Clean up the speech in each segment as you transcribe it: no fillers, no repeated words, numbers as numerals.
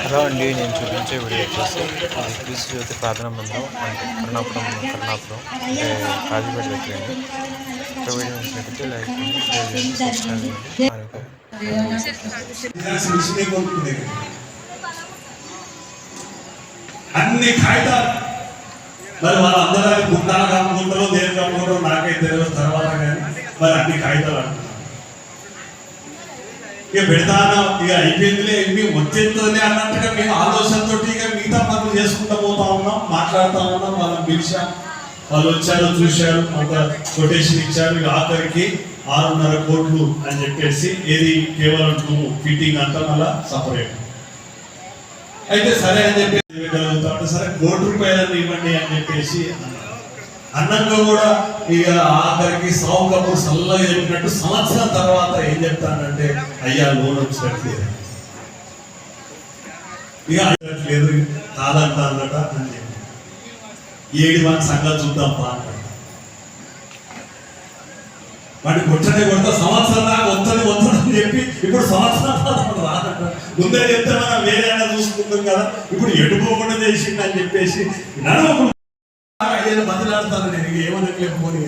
Hello అండి, నేను చూపించే వీడియో వచ్చేసి అది క్రీస్తు జ్యోతి ప్రార్థనా మందిరం అంటే కరుణాపురం అంటే కాజీపేట దగ్గరండి. ఒక వీడియో నచ్చినట్లయితే లైక్ చేయండి, షేర్ చేయండి, సబ్స్క్రైబ్ చేయండి. అన్ని కాగితాలు మరి వాళ్ళందరూ గుండాలు కమ్ముకుంటారో దేని కమ్ముకుంటారో నాకైతే తెలియదు తర్వాత, కానీ మరి అన్ని కాగితాలు అంటున్నారు. ఇక పెడతాను ఇక అయిపోయిందిలే ఇవి వచ్చేస్తుంది అన్నట్టుగా మేము ఆలోచనతో ఇక మిగతా పనులు చేసుకుంటూ పోతా ఉన్నాం, మాట్లాడుతూ ఉన్నాం. వాళ్ళని పిలిచాం, వాళ్ళు వచ్చారు, చూశారు, ఒక కొటేషన్ ఇచ్చారు. ఇక ఆఖరికి 6.5 కోట్లు అని చెప్పేసి, ఏది కేవలం ఫిట్టింగ్ అంతా మళ్ళా సపరేట్. అయితే సరే అని చెప్పి ఇవ్వగలుగుతాడు. సరే 1 కోటి రూపాయలని ఇవ్వండి అని చెప్పేసి అన్నంలో కూడా ఇక ఆఖరికి సావు కబుర్ సల్లగా చెప్పినట్టు సంవత్సరం తర్వాత ఏం చెప్తానంటే, అయ్యా లోన్ వచ్చినట్లేదు, ఇక అయ్యట్లేదు కాదంటానట అని చెప్పి 7 మంది సంగతి చూద్దాం అంటాడు. వాడిని కొట్టనే కొడతా సంవత్సరం దాకా వస్తుందని చెప్పి ఇప్పుడు సంవత్సరం రాదట. ముందే చెప్తే మనం వేరేనా చూసుకుంటాం కదా, ఇప్పుడు ఎడుపోకుండా చేసిండు అని చెప్పేసి నడవకుండా బదిలాడతాను. నేను ఏమనట్లేదు పోనీ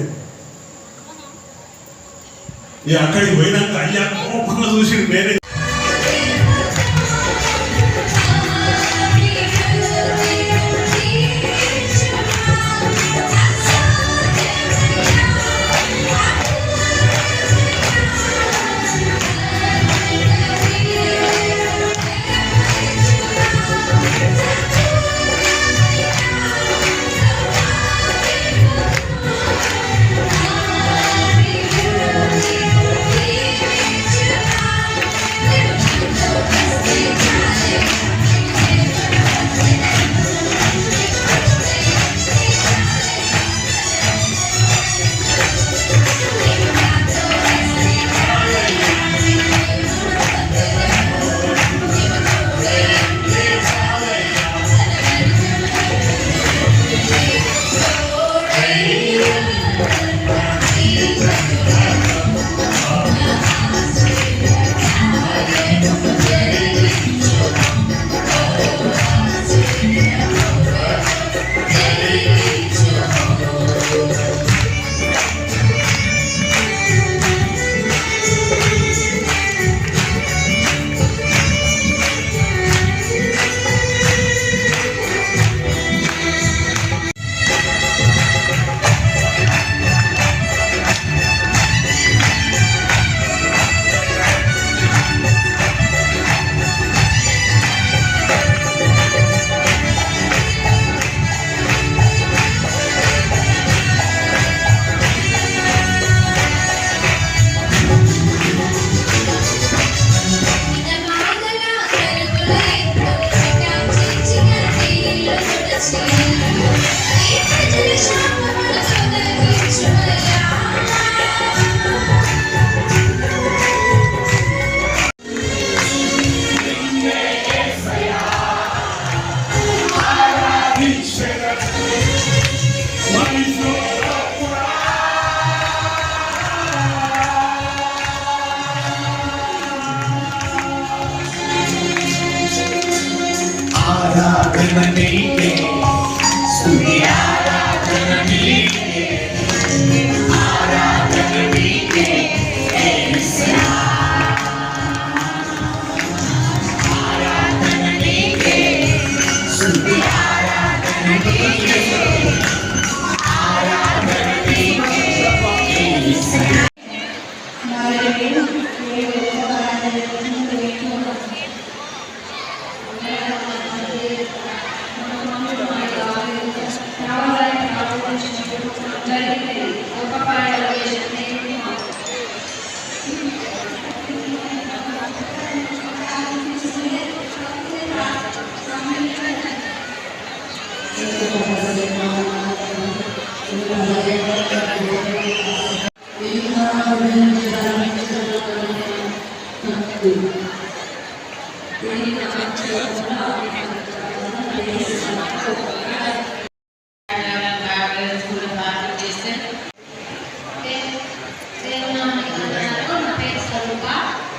అక్కడికి పోయినాక అయ్యా కోపంగా చూసి వేరే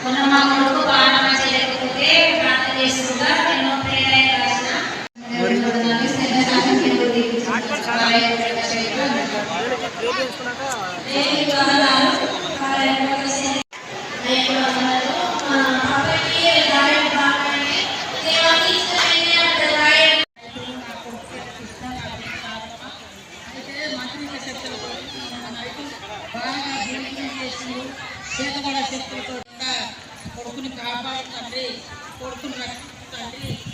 మొన్న మా కొడుకు బాగా మంచి లేకపోతే ప్రార్థన చేస్తుందా ఎన్నో కొడుకుని కాపాడుతండి, కొడుకుని రక్షించండి.